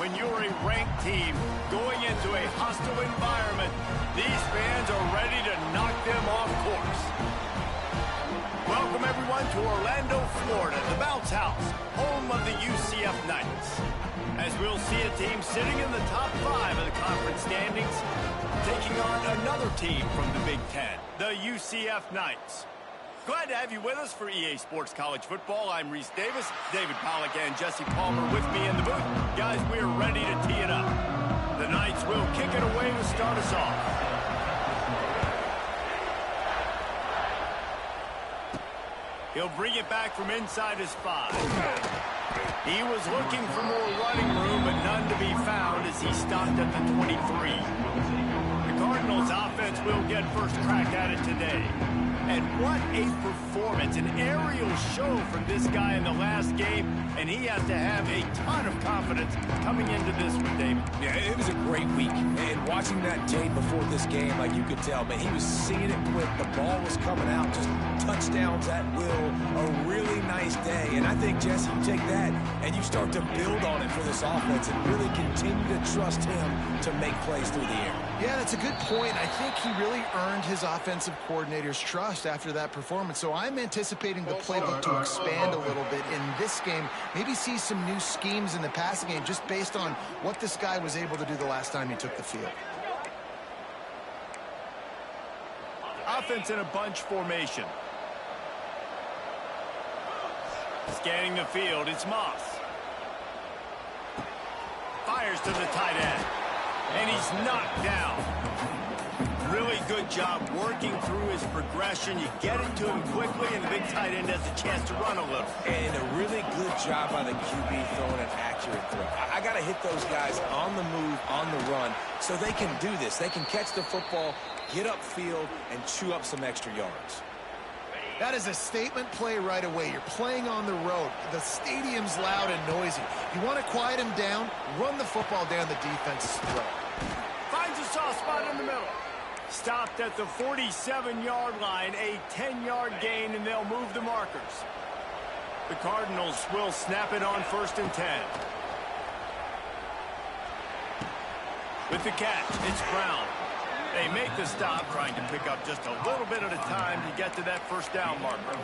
when you're a ranked team going into a hostile environment, these fans are ready to knock them off course. Welcome, everyone, to Orlando, Florida, the Bounce House, home of the UCF Knights. As we'll see a team sitting in the top 5 of the conference standings, taking on another team from the Big Ten, the UCF Knights. Glad to have you with us for EA Sports College Football. I'm Reese Davis, David Pollack and Jesse Palmer with me in the booth. Guys, we're ready to tee it up. The Knights will kick it away to start us off. He'll bring it back from inside his 5. He was looking for more running room, but none to be found as he stopped at the 23. The Cardinals offense will get first crack at it today. And what a performance, an aerial show from this guy in the last game, and he has to have a ton of confidence coming into this one, David. Yeah, it was a great week, and watching that tape before this game, like you could tell, man, he was seeing it quick, the ball was coming out, just touchdowns at will, a really nice day, and I think, Jesse, you take that and you start to build on it for this offense and really continue to trust him to make plays through the air. Yeah, that's a good point. I think he really earned his offensive coordinator's trust after that performance. So I'm anticipating the playbook to expand a little bit in this game. Maybe see some new schemes in the passing game just based on what this guy was able to do the last time he took the field. Offense in a bunch formation. Scanning the field, it's Moss. Fires to the tight end. And he's knocked down. Really good job working through his progression. You get it to him quickly, and the big tight end has a chance to run a little. And a really good job by the QB throwing an accurate throw. I got to hit those guys on the move, on the run, so they can do this. They can catch the football, get upfield, and chew up some extra yards. That is a statement play right away. You're playing on the road. The stadium's loud and noisy. You want to quiet him down, run the football down the defense's throat. Finds a soft spot in the middle. Stopped at the 47-yard line, a 10-yard gain, and they'll move the markers. The Cardinals will snap it on 1st and 10. With the catch, it's Brown. They make the stop, trying to pick up just a little bit at a time to get to that first down marker.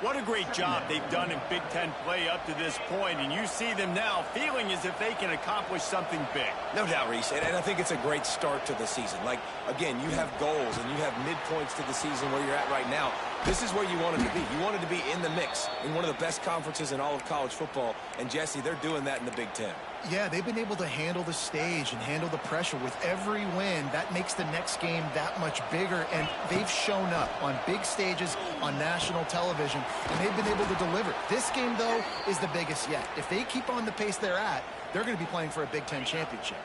What a great job they've done in Big Ten play up to this point, and you see them now feeling as if they can accomplish something big. No doubt, Reese, and I think it's a great start to the season. Like, again, you have goals and you have midpoints to the season where you're at right now. This is where you wanted to be. You wanted to be in the mix in one of the best conferences in all of college football, and Jesse, they're doing that in the Big Ten. Yeah, they've been able to handle the stage and handle the pressure. With every win, that makes the next game that much bigger, and they've shown up on big stages on national television, and they've been able to deliver. This game, though, is the biggest yet. If they keep on the pace they're at, they're going to be playing for a Big Ten championship.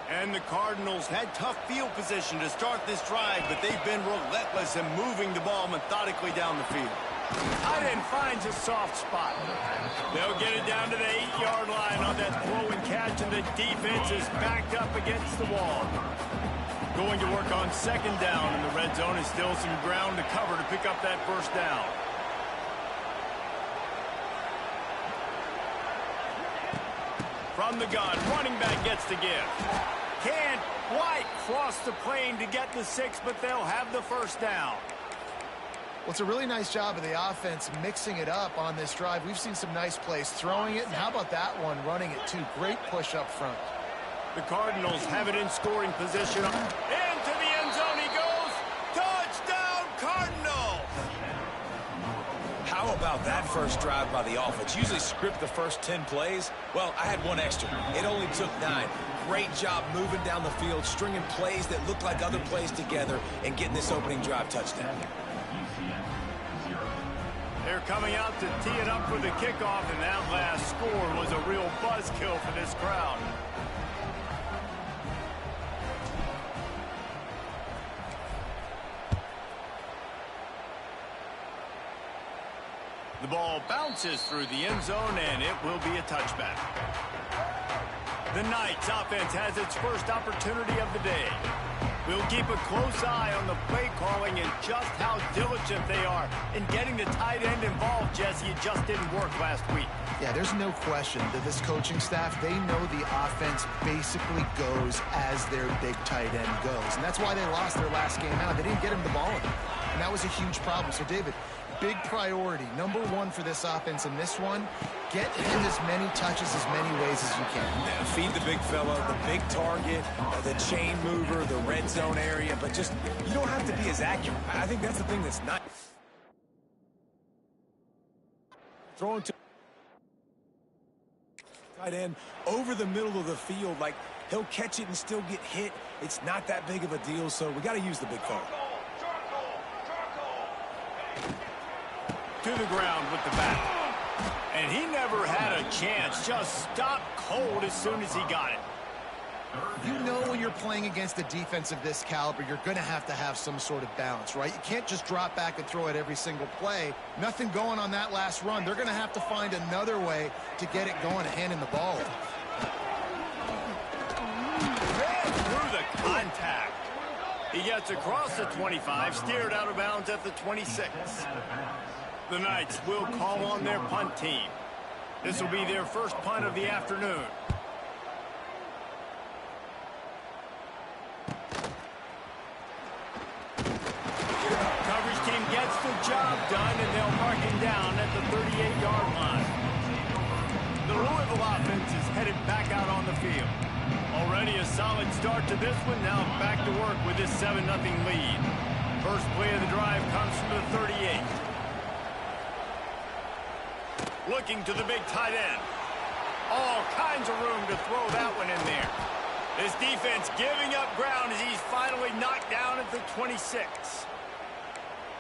And the Cardinals had tough field position to start this drive, but they've been relentless in moving the ball methodically down the field. Tight end finds a soft spot. They'll get it down to the 8-yard line on that throw and catch, and the defense is backed up against the wall. Going to work on 2nd down, and the red zone is still some ground to cover to pick up that first down. From the gun, running back gets the give. Can't quite cross the plane to get the 6, but they'll have the first down. Well, it's a really nice job of the offense mixing it up on this drive. We've seen some nice plays throwing it, and how about that one, running it too. Great push up front. The Cardinals have it in scoring position. Into the end zone he goes. Touchdown, Cardinals! How about that first drive by the offense? Usually script the first 10 plays. Well, I had one extra. It only took 9. Great job moving down the field, stringing plays that look like other plays together, and getting this opening drive touchdown. They're coming out to tee it up for the kickoff, and that last score was a real buzzkill for this crowd. The ball bounces through the end zone, and it will be a touchback. The Knights offense has its first opportunity of the day. We'll keep a close eye on the play calling and just how diligent they are in getting the tight end involved, Jesse. It just didn't work last week. Yeah, there's no question that this coaching staff, they know the offense basically goes as their big tight end goes. And that's why they lost their last game out. They didn't get him the ball in. And that was a huge problem. So, David, big priority, number one for this offense in this one, get him as many touches, as many ways as you can. Yeah, feed the big fella, the big target, the chain mover, the red zone area, but just, you don't have to be as accurate. I think that's the thing that's not. Throwing to tight end over the middle of the field, like he'll catch it and still get hit. It's not that big of a deal, so we got to use the big fella. To the ground with the bat. And he never had a chance. Just stopped cold as soon as he got it. You know when you're playing against a defense of this caliber, you're going to have some sort of balance, right? You can't just drop back and throw it every single play. Nothing going on that last run. They're going to have to find another way to get it going and hand him the ball. Ran through the contact. He gets across the 25, steered out of bounds at the 26. The Knights will call on their punt team. This will be their first punt of the afternoon. Coverage team gets the job done, and they'll mark him down at the 38-yard line. The Louisville offense is headed back out on the field. Already a solid start to this one. Now back to work with this 7-0 lead. First play of the drive comes from the 38. Looking to the big tight end. All kinds of room to throw that one in there. This defense giving up ground as he's finally knocked down at the 26.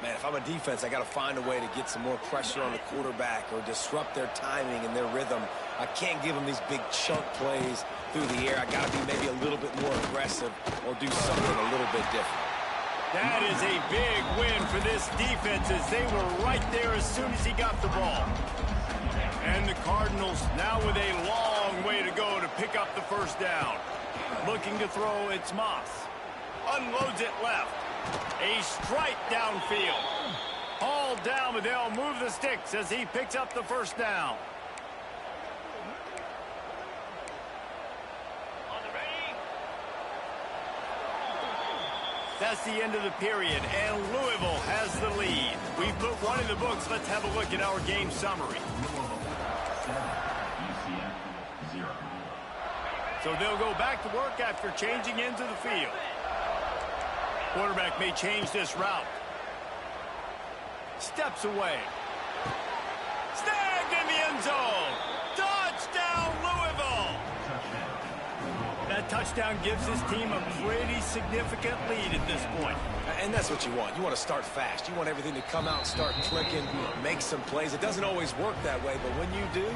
Man, if I'm a defense, I got to find a way to get some more pressure on the quarterback or disrupt their timing and their rhythm. I can't give them these big chunk plays through the air. I got to be maybe a little bit more aggressive or do something a little bit different. That is a big win for this defense as they were right there as soon as he got the ball. And the Cardinals now with a long way to go to pick up the first down. Looking to throw, it's Moss. Unloads it left. A strike downfield. All down, but they'll move the sticks as he picks up the first down. That's the end of the period, and Louisville has the lead. We've put one in the books. Let's have a look at our game summary. So they'll go back to work after changing into the field. Quarterback may change this route. Steps away. Snagged in the end zone. Touchdown, Louisville! That touchdown gives his team a pretty significant lead at this point. And that's what you want. You want to start fast. You want everything to come out and start clicking, make some plays. It doesn't always work that way, but when you do,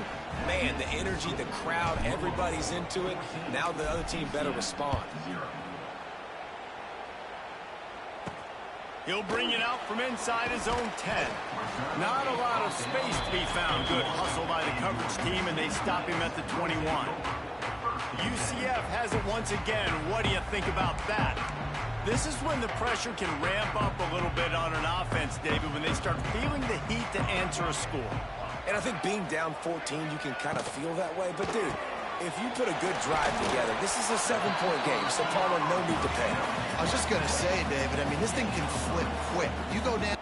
man, the energy, the crowd, everybody's into it. Now the other team better respond. He'll bring it out from inside his own 10. Not a lot of space to be found. Good hustle by the coverage team, and they stop him at the 21. UCF has it once again. What do you think about that? This is when the pressure can ramp up a little bit on an offense, David, when they start feeling the heat to answer a score. And I think being down 14, you can kind of feel that way. But, dude, if you put a good drive together, this is a 7-point game, so Palmer, no need to panic. I was just going to say, David, I mean, this thing can flip quick. You go down.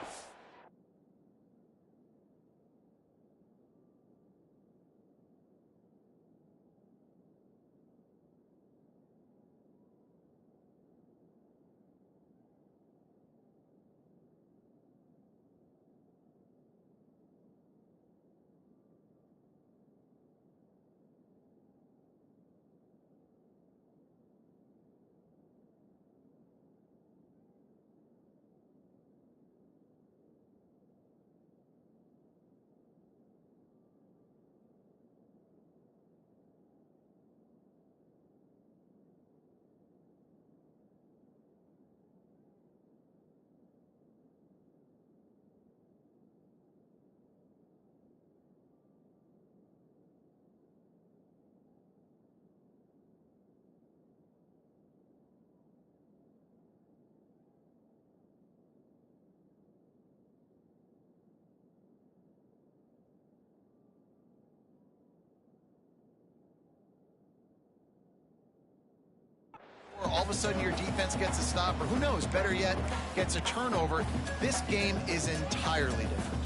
of a sudden your defense gets a stop, or who knows, better yet, gets a turnover. This game is entirely different.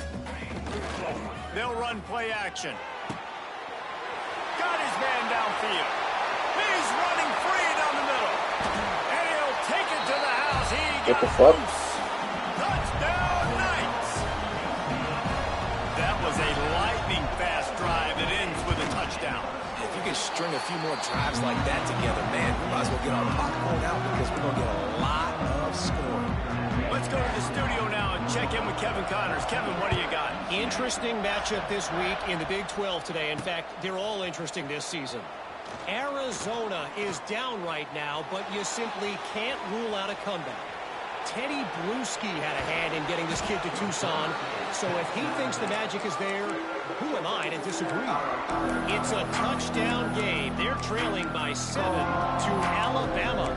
They'll run play action. Got his man downfield. He's running free down the middle. And he'll take it to the house. He got loose. Touchdown, Knights. That was a lightning-fast drive that ends with a touchdown. If you can string a few more drives like that together, man, we might as well get our popcorn out because we're going to get a lot of scoring. Let's go to the studio now and check in with Kevin Connors. Kevin, what do you got? Interesting matchup this week in the Big 12 today. In fact, they're all interesting this season. Arizona is down right now, but you simply can't rule out a comeback. Teddy Bruschi had a hand in getting this kid to Tucson, so if he thinks the magic is there, who am I to disagree? It's a touchdown game. They're trailing by 7 to Alabama.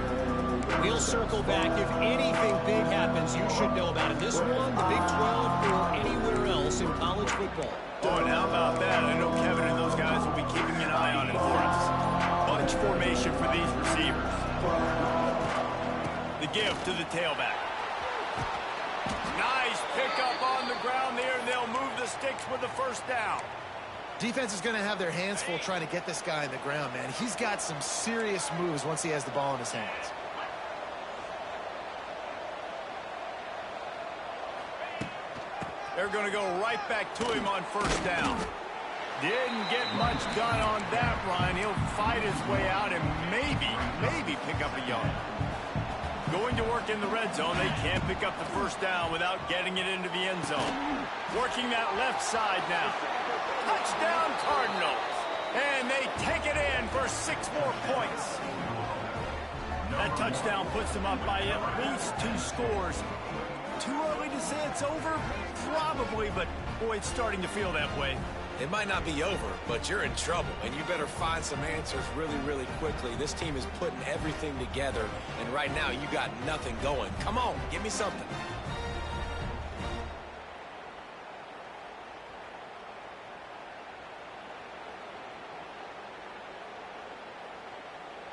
We'll circle back. If anything big happens, you should know about it. This one, the Big 12, or anywhere else in college football. Oh, and how about that? I know Kevin and those guys will be keeping an eye on it for us. Bunch formation for these receivers. The give to the tailback. Nice pickup on the ground there, and they'll move the sticks with the first down. Defense is going to have their hands full trying to get this guy on the ground, man. He's got some serious moves once he has the ball in his hands. They're going to go right back to him on first down. Didn't get much done on that run. He'll fight his way out and maybe pick up a yard. Going to work in the red zone. They can't pick up the first down without getting it into the end zone. Working that left side now. Touchdown Cardinals. And they take it in for 6 more points. That touchdown puts them up by at least 2 scores. Too early to say it's over? Probably, but boy, it's starting to feel that way. It might not be over, but you're in trouble, and you better find some answers really, really quickly. This team is putting everything together, and right now you got nothing going. Come on, give me something.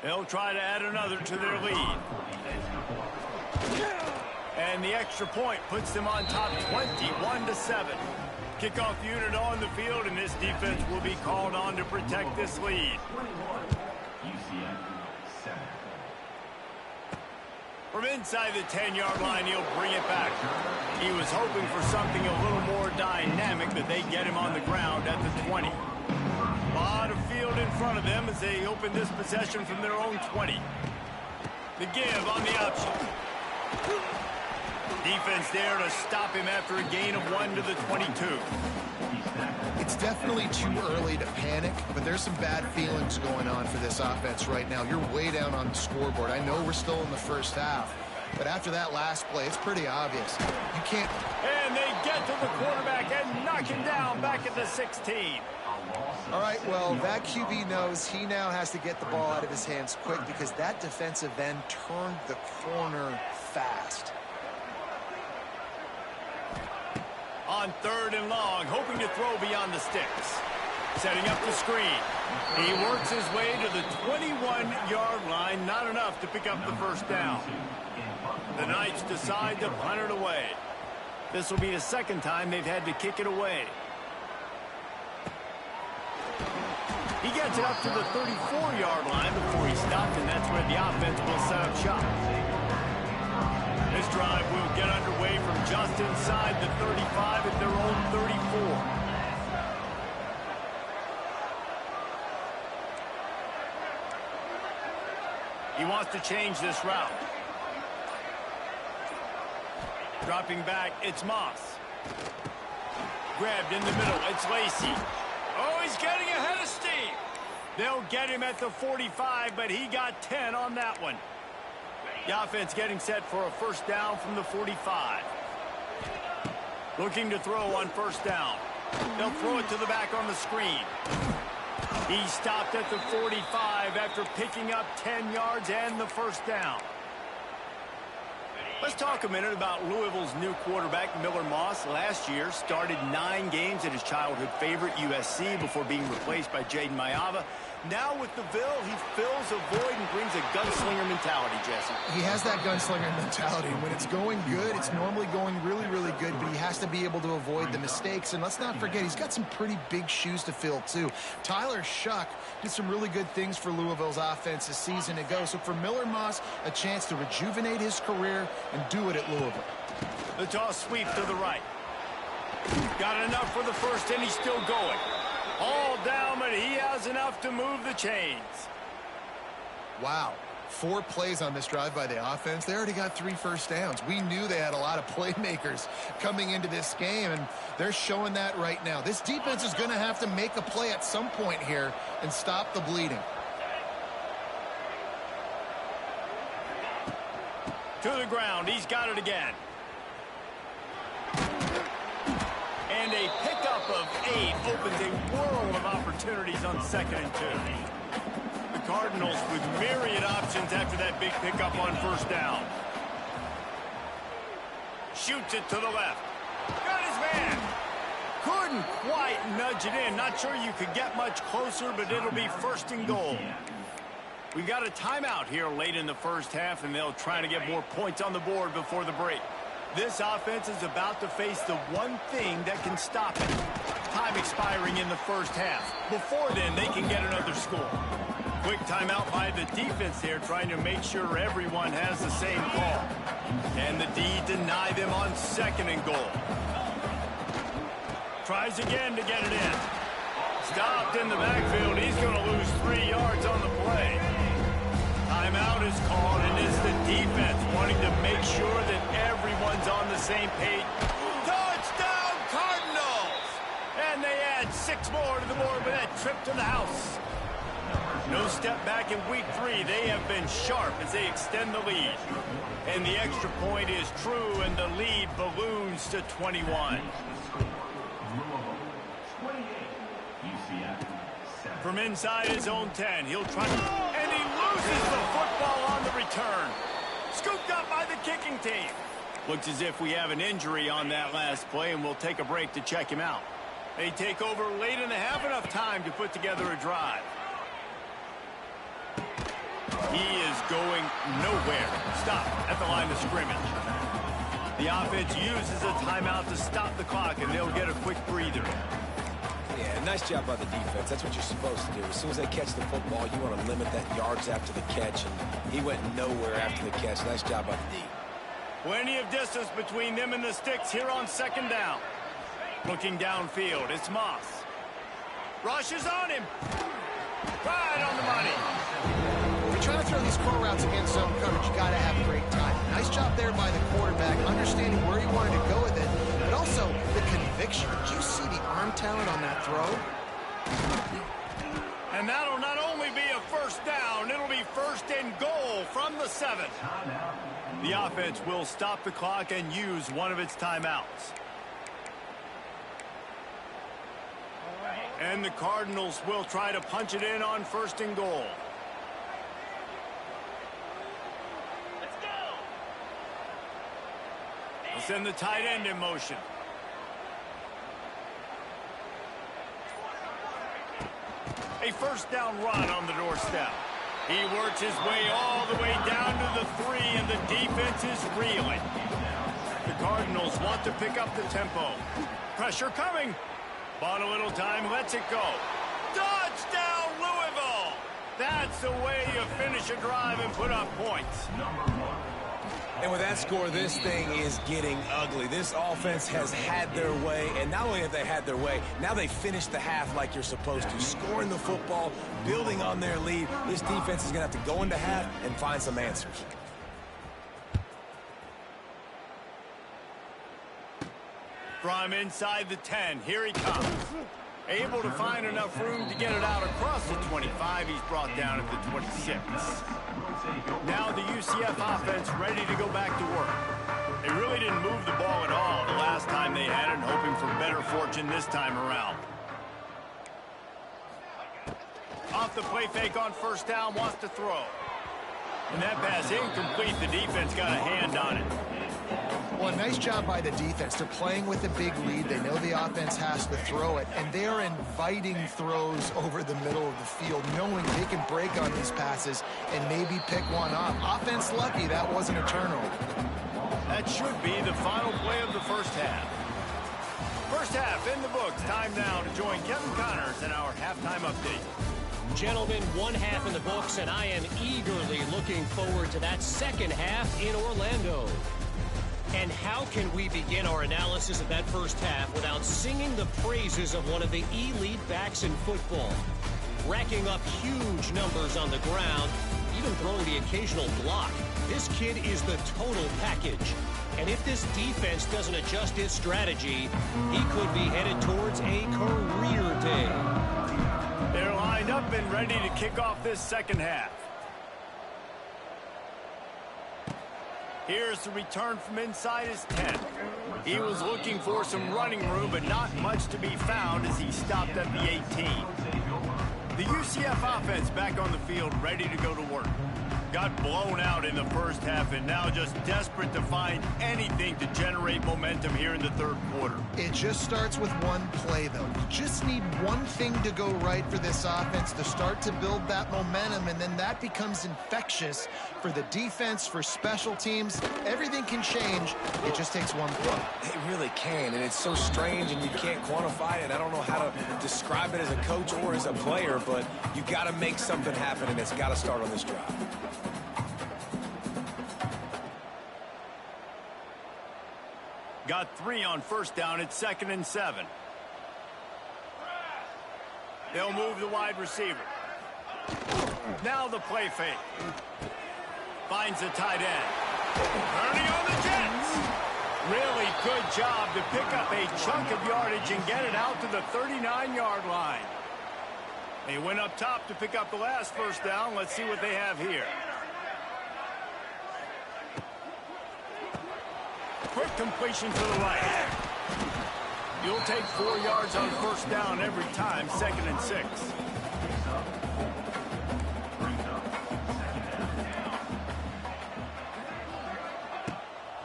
They'll try to add another to their lead. And the extra point puts them on top 21-7. Kickoff unit on the field, and this defense will be called on to protect this lead. From inside the 10-yard line, he'll bring it back. He was hoping for something a little more dynamic, but they get him on the ground at the 20. A lot of field in front of them as they open this possession from their own 20. The give on the option. Defense there to stop him after a gain of 1 to the 22. It's definitely too early to panic, but there's some bad feelings going on for this offense right now. You're way down on the scoreboard. I know we're still in the first half, but after that last play, it's pretty obvious. You can't... And they get to the quarterback and knock him down back at the 16. All right, well, that QB knows he now has to get the ball out of his hands quick because that defensive end turned the corner fast. On 3rd and long, hoping to throw beyond the sticks. Setting up the screen. He works his way to the 21-yard line. Not enough to pick up the first down. The Knights decide to punt it away. This will be the second time they've had to kick it away. He gets it up to the 34-yard line before he stopped, and that's where the offense will set up shop. This drive will get underway from just inside the 35 at their own 34. He wants to change this route. Dropping back, it's Moss. Grabbed in the middle, it's Lacy. Oh, he's getting ahead of steam. They'll get him at the 45, but he got 10 on that one. The offense getting set for a first down from the 45. Looking to throw on first down. They'll throw it to the back on the screen. He stopped at the 45 after picking up 10 yards and the first down. Let's talk a minute about Louisville's new quarterback, Miller Moss. Last year, started 9 games at his childhood favorite, USC, before being replaced by Jaden Mayava. Now with the Ville, he fills a void and brings a gunslinger mentality, Jesse. He has that gunslinger mentality. When it's going good, it's normally going really, really good, but he has to be able to avoid the mistakes. And let's not forget, he's got some pretty big shoes to fill, too. Tyler Shough did some really good things for Louisville's offense a season ago. So for Miller Moss, a chance to rejuvenate his career and do it at Louisville. The toss sweep to the right. Got enough for the first, and he's still going. All down, but he has enough to move the chains. Wow. 4 plays on this drive by the offense. They already got 3 first downs. We knew they had a lot of playmakers coming into this game, and they're showing that right now. This defense is going to have to make a play at some point here and stop the bleeding. To the ground. He's got it again. And a pickup of 8 opens a world of opportunities on 2nd and 2. The Cardinals with myriad options after that big pickup on first down. Shoots it to the left. Got his man. Couldn't quite nudge it in. Not sure you could get much closer, but it'll be 1st and goal. We got a timeout here late in the first half, and they'll try to get more points on the board before the break. This offense is about to face the one thing that can stop it. Time expiring in the first half. Before then, they can get another score. Quick timeout by the defense here, trying to make sure everyone has the same call. Can the D deny them on 2nd and goal? Tries again to get it in. Stopped in the backfield. He's going to lose 3 yards on the play. Timeout is called, and it's the defense wanting to make sure that everyone's on the same page. Touchdown, Cardinals! And they add 6 more to the board with that trip to the house. No step back in week 3. They have been sharp as they extend the lead. And the extra point is true, and the lead balloons to 21. From inside his own 10, he'll try, and he loses the football on the return. Scooped up by the kicking team. Looks as if we have an injury on that last play, and we'll take a break to check him out. They take over late and they have enough time to put together a drive. He is going nowhere. Stop at the line of scrimmage. The offense uses a timeout to stop the clock, and they'll get a quick breather. Yeah, nice job by the defense. That's what you're supposed to do. As soon as they catch the football, you want to limit that yards after the catch, and he went nowhere after the catch. Nice job by the D. Plenty of distance between them and the sticks here on 2nd down. Looking downfield, it's Moss. Rushes on him. Right on the money. When you're trying to throw these crow routes against zone coverage, you got to have great time. Nice job there by the quarterback, understanding where he wanted to go with it, but also the conviction. Did you see the arm talent on that throw? And that'll not only be a 1st down, it'll be 1st and goal from the 7. The offense will stop the clock and use one of its timeouts. And the Cardinals will try to punch it in on 1st and goal. They'll send the tight end in motion. A 1st down run on the doorstep. He works his way all the way down to the 3, and the defense is reeling. The Cardinals want to pick up the tempo. Pressure coming. Bought a little time, lets it go. Touchdown, Louisville! That's the way you finish a drive and put up points. And with that score, this thing is getting ugly. This offense has had their way, and not only have they had their way, now they finished the half like you're supposed to, scoring the football, building on their lead. This defense is going to have to go into half and find some answers. From inside the 10, here he comes. Able to find enough room to get it out across the 25. He's brought down at the 26. Now the UCF offense ready to go back to work. They really didn't move the ball at all the last time they had it, hoping for better fortune this time around. Off the play fake on 1st down, wants to throw. And that pass incomplete. The defense got a hand on it. Well, nice job by the defense. They're playing with a big lead. They know the offense has to throw it, and they're inviting throws over the middle of the field, knowing they can break on these passes and maybe pick one off. Offense lucky that wasn't a turnover. That should be the final play of the first half. First half in the books. Time now to join Kevin Connors in our halftime update. Gentlemen, one half in the books, and I am eagerly looking forward to that second half in Orlando. And how can we begin our analysis of that first half without singing the praises of one of the elite backs in football? Racking up huge numbers on the ground, even throwing the occasional block. This kid is the total package. And if this defense doesn't adjust its strategy, he could be headed towards a career day. They're lined up and ready to kick off this second half. Here's the return from inside his 10. He was looking for some running room, but not much to be found as he stopped at the 18. The UCF offense back on the field, ready to go to work. Got blown out in the first half and now just desperate to find anything to generate momentum here in the third quarter. It just starts with one play, though. You just need one thing to go right for this offense to start to build that momentum, and then that becomes infectious for the defense, for special teams. Everything can change. It just takes one play. It really can, and it's so strange, and you can't quantify it. I don't know how to describe it as a coach or as a player, but you got to make something happen, and it's got to start on this drive. Got 3 on first down. It's 2nd and 7. They'll move the wide receiver. Now the play fake. Finds the tight end. Turning on the Jets. Really good job to pick up a chunk of yardage and get it out to the 39-yard line. They went up top to pick up the last first down. Let's see what they have here. Quick completion to the right. You'll take 4 yards on first down every time, 2nd and 6.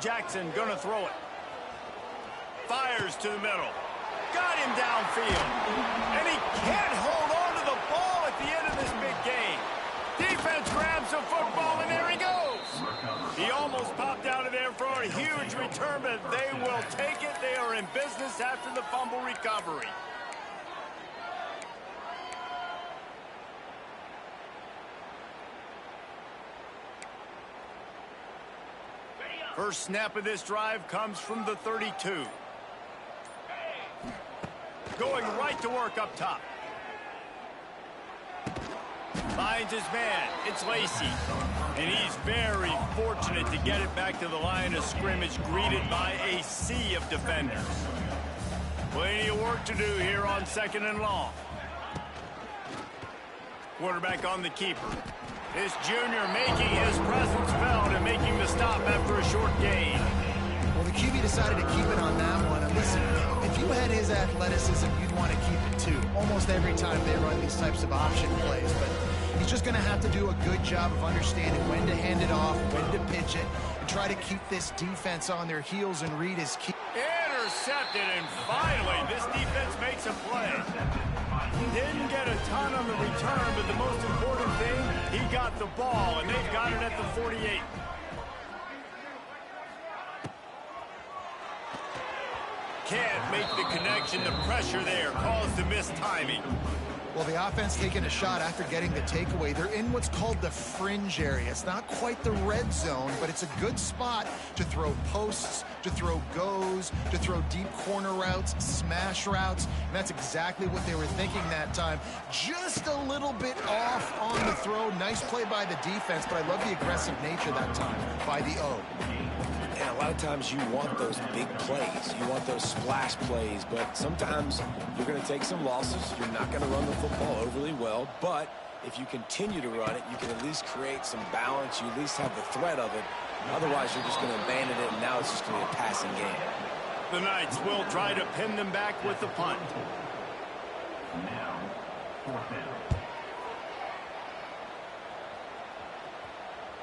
Jackson gonna throw it. Fires to the middle. Got him downfield. And he can't hold on to the ball at the end of this big game. Defense grabs the football, and there he goes. He almost popped out of there for a huge return, but they will take it. They are in business after the fumble recovery. First snap of this drive comes from the 32. Going right to work up top. Finds his man. It's Lacy. And he's very fortunate to get it back to the line of scrimmage, greeted by a sea of defenders. Plenty of work to do here on 2nd and long. Quarterback on the keeper. This junior making his presence felt and making the stop after a short gain. Well, the QB decided to keep it on that one. And listen, if you had his athleticism, you'd want to keep it too. Almost every time they run these types of option plays. But he's just going to have to do a good job of understanding when to hand it off, when to pitch it, and try to keep this defense on their heels and read his key. Intercepted, and finally this defense makes a play. Didn't get a ton on the return, but the most important thing, he got the ball, and they've got it at the 48. Can't make the connection. The pressure there caused the mistiming. Well, the offense taking a shot after getting the takeaway. They're in what's called the fringe area. It's not quite the red zone, but it's a good spot to throw posts, to throw goes, to throw deep corner routes, smash routes. And that's exactly what they were thinking that time. Just a little bit off on the throw. Nice play by the defense, but I love the aggressive nature that time by the O. And a lot of times you want those big plays. You want those splash plays, but sometimes you're going to take some losses. You're not going to run the football overly well, but if you continue to run it, you can at least create some balance. You at least have the threat of it. Otherwise, you're just going to abandon it, and now it's just going to be a passing game. The Knights will try to pin them back with the punt.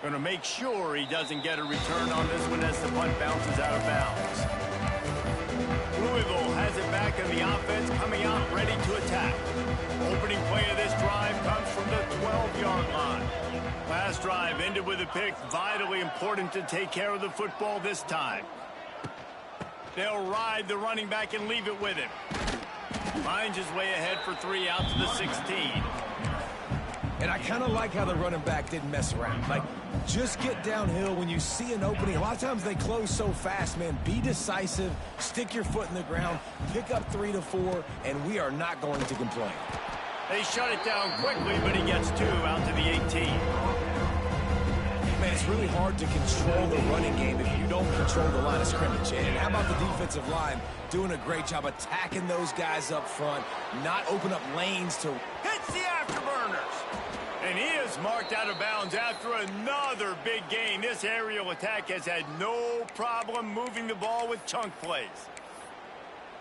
Going to make sure he doesn't get a return on this one as the punt bounces out of bounds. Louisville has it back in the offense, coming out ready to attack. Opening play of this drive comes from the 12-yard line. Last drive ended with a pick. Vitally important to take care of the football this time. They'll ride the running back and leave it with him. Finds his way ahead for 3 out to the 16. And I kind of like how the running back didn't mess around. Like, just get downhill when you see an opening. A lot of times they close so fast, man. Be decisive, stick your foot in the ground, pick up 3 to 4, and we are not going to complain. They shut it down quickly, but he gets 2 out to the 18. Man, it's really hard to control the running game if you don't control the line of scrimmage. And how about the defensive line doing a great job attacking those guys up front, not open up lanes to... Hits the afterburners. And he is marked out of bounds after another big gain. This aerial attack has had no problem moving the ball with chunk plays.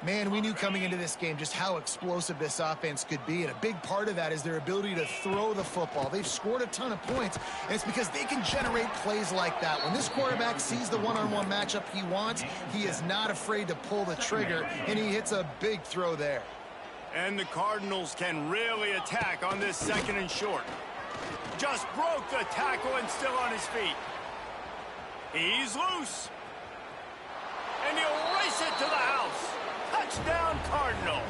Man, we knew coming into this game just how explosive this offense could be, and a big part of that is their ability to throw the football. They've scored a ton of points, and it's because they can generate plays like that. When this quarterback sees the one-on-one matchup he wants, he is not afraid to pull the trigger, and he hits a big throw there. And the Cardinals can really attack on this 2nd and short. Just broke the tackle and still on his feet. He's loose. And he'll race it to the house. Touchdown, Cardinals.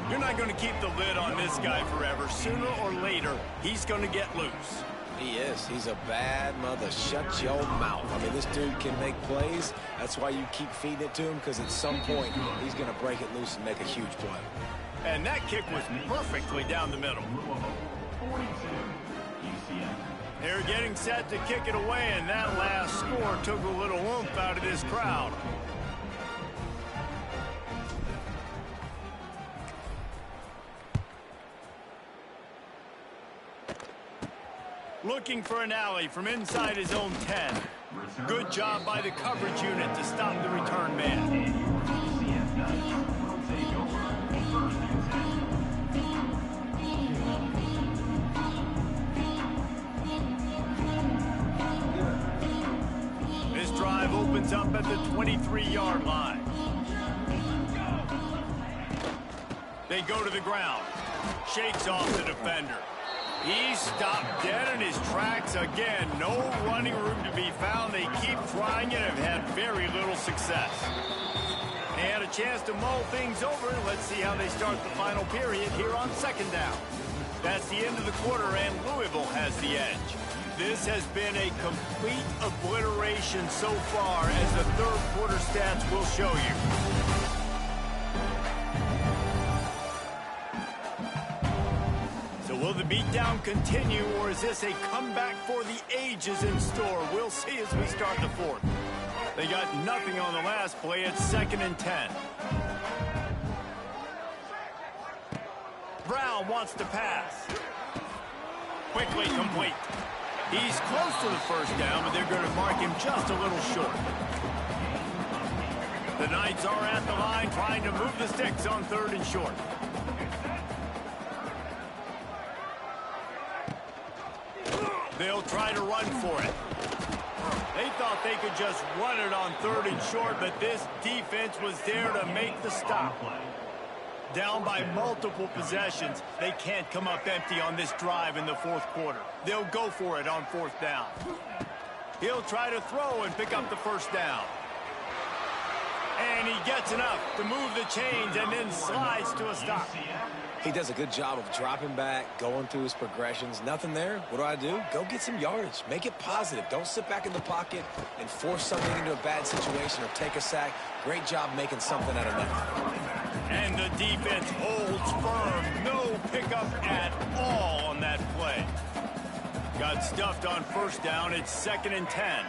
You're not going to keep the lid on this guy forever. Sooner or later, he's going to get loose. He is. He's a bad mother. Shut your mouth. I mean, this dude can make plays. That's why you keep feeding it to him, because at some point, he's going to break it loose and make a huge play. And that kick was perfectly down the middle. They're getting set to kick it away, and that last score took a little oomph out of this crowd. Looking for an alley from inside his own 10. Good job by the coverage unit to stop the return man. This drive opens up at the 23-yard line. They go to the ground. Shakes off the defender. He's stopped dead in his tracks again. No running room to be found. They keep trying it and have had very little success. They had a chance to mull things over. Let's see how they start the final period here on 2nd down. That's the end of the quarter, and Louisville has the edge. This has been a complete obliteration so far, as the 3rd quarter stats will show you. Will the beatdown continue, or is this a comeback for the ages in store? We'll see as we start the 4th. They got nothing on the last play. It's 2nd and 10. Brown wants to pass. Quickly complete. He's close to the 1st down, but they're going to mark him just a little short. The Knights are at the line trying to move the sticks on 3rd and short. They'll try to run for it. They thought they could just run it on 3rd and short, but this defense was there to make the stop. Down by multiple possessions, they can't come up empty on this drive in the 4th quarter. They'll go for it on 4th down. He'll try to throw and pick up the 1st down. And he gets enough to move the chains and then slides to a stop. He does a good job of dropping back, going through his progressions. Nothing there. What do? Go get some yardage. Make it positive. Don't sit back in the pocket and force something into a bad situation or take a sack. Great job making something out of nothing. And the defense holds firm. No pickup at all on that play. Got stuffed on 1st down. It's 2nd and 10.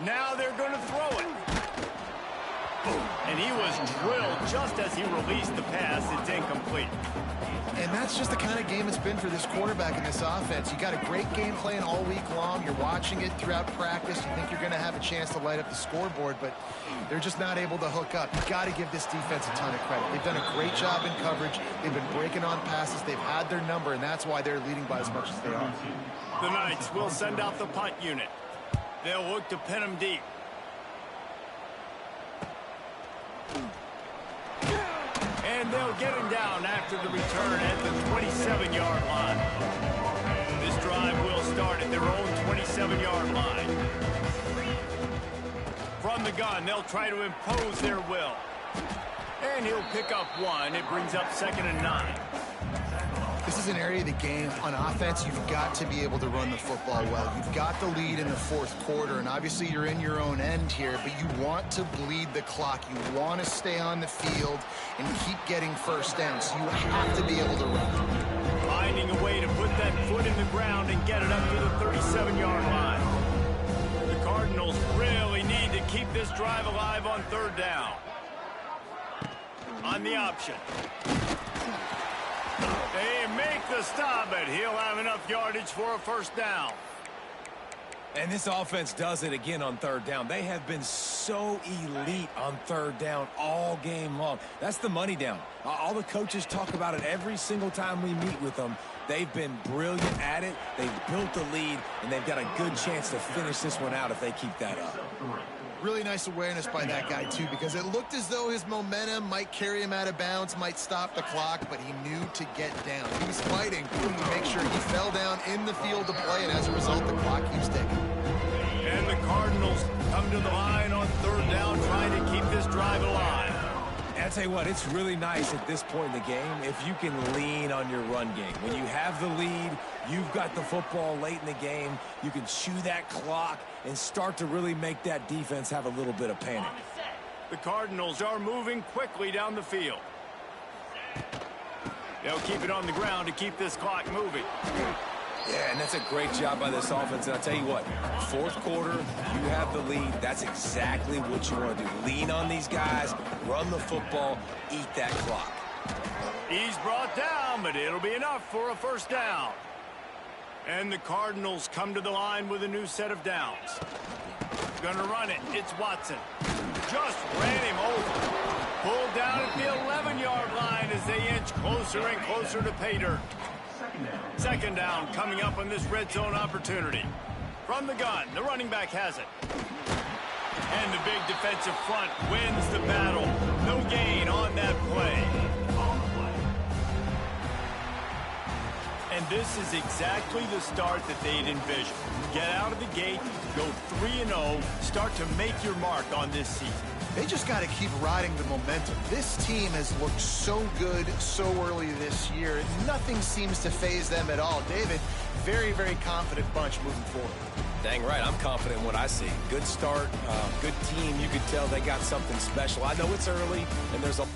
Now they're going to throw it. And he was drilled just as he released the pass. It's incomplete. And that's just the kind of game it's been for this quarterback in this offense. You got a great game plan all week long. You're watching it throughout practice. You think you're going to have a chance to light up the scoreboard, but they're just not able to hook up. You've got to give this defense a ton of credit. They've done a great job in coverage. They've been breaking on passes. They've had their number, and that's why they're leading by as much as they are. The Knights will send out the punt unit. They'll look to pin them deep. And they'll get him down after the return at the 27-yard line. This drive will start at their own 27-yard line. From the gun, they'll try to impose their will. And he'll pick up one. It brings up 2nd and 9. This is an area of the game on offense you've got to be able to run the football well. You've got the lead in the fourth quarter, and obviously you're in your own end here, but you want to bleed the clock. You want to stay on the field and keep getting first down, so you have to be able to run. Finding a way to put that foot in the ground and get it up to the 37-yard line. The Cardinals really need to keep this drive alive on 3rd down. On the option. They make the stop, but he'll have enough yardage for a 1st down. And this offense does it again on 3rd down. They have been so elite on 3rd down all game long. That's the money down. All the coaches talk about it every single time we meet with them. They've been brilliant at it. They've built the lead, and they've got a good chance to finish this one out if they keep that up. Really nice awareness by that guy, too, because it looked as though his momentum might carry him out of bounds, might stop the clock, but he knew to get down. He was fighting to make sure he fell down in the field to play, and as a result, the clock keeps ticking. And the Cardinals come to the line on 3rd down, trying to keep this drive alive. And I'll tell you what, it's really nice at this point in the game if you can lean on your run game. When you have the lead, you've got the football late in the game, you can chew that clock and start to really make that defense have a little bit of panic. The Cardinals are moving quickly down the field. They'll keep it on the ground to keep this clock moving. Yeah, and that's a great job by this offense. And I'll tell you what, 4th quarter, you have the lead. That's exactly what you want to do. Lean on these guys, run the football, eat that clock. He's brought down, but it'll be enough for a 1st down. And the Cardinals come to the line with a new set of downs. Gonna run it. It's Watson. Just ran him over. Pulled down at the 11-yard line as they inch closer and closer to pay dirt. 2nd down coming up on this red zone opportunity. From the gun, the running back has it. And the big defensive front wins the battle. No gain on that play. And this is exactly the start that they'd envisioned. Get out of the gate, go 3-0, start to make your mark on this season. They just got to keep riding the momentum. This team has looked so good so early this year. Nothing seems to faze them at all. David, very, very confident bunch moving forward. Dang right, I'm confident in what I see. Good start, good team. You could tell they got something special. I know it's early, and there's a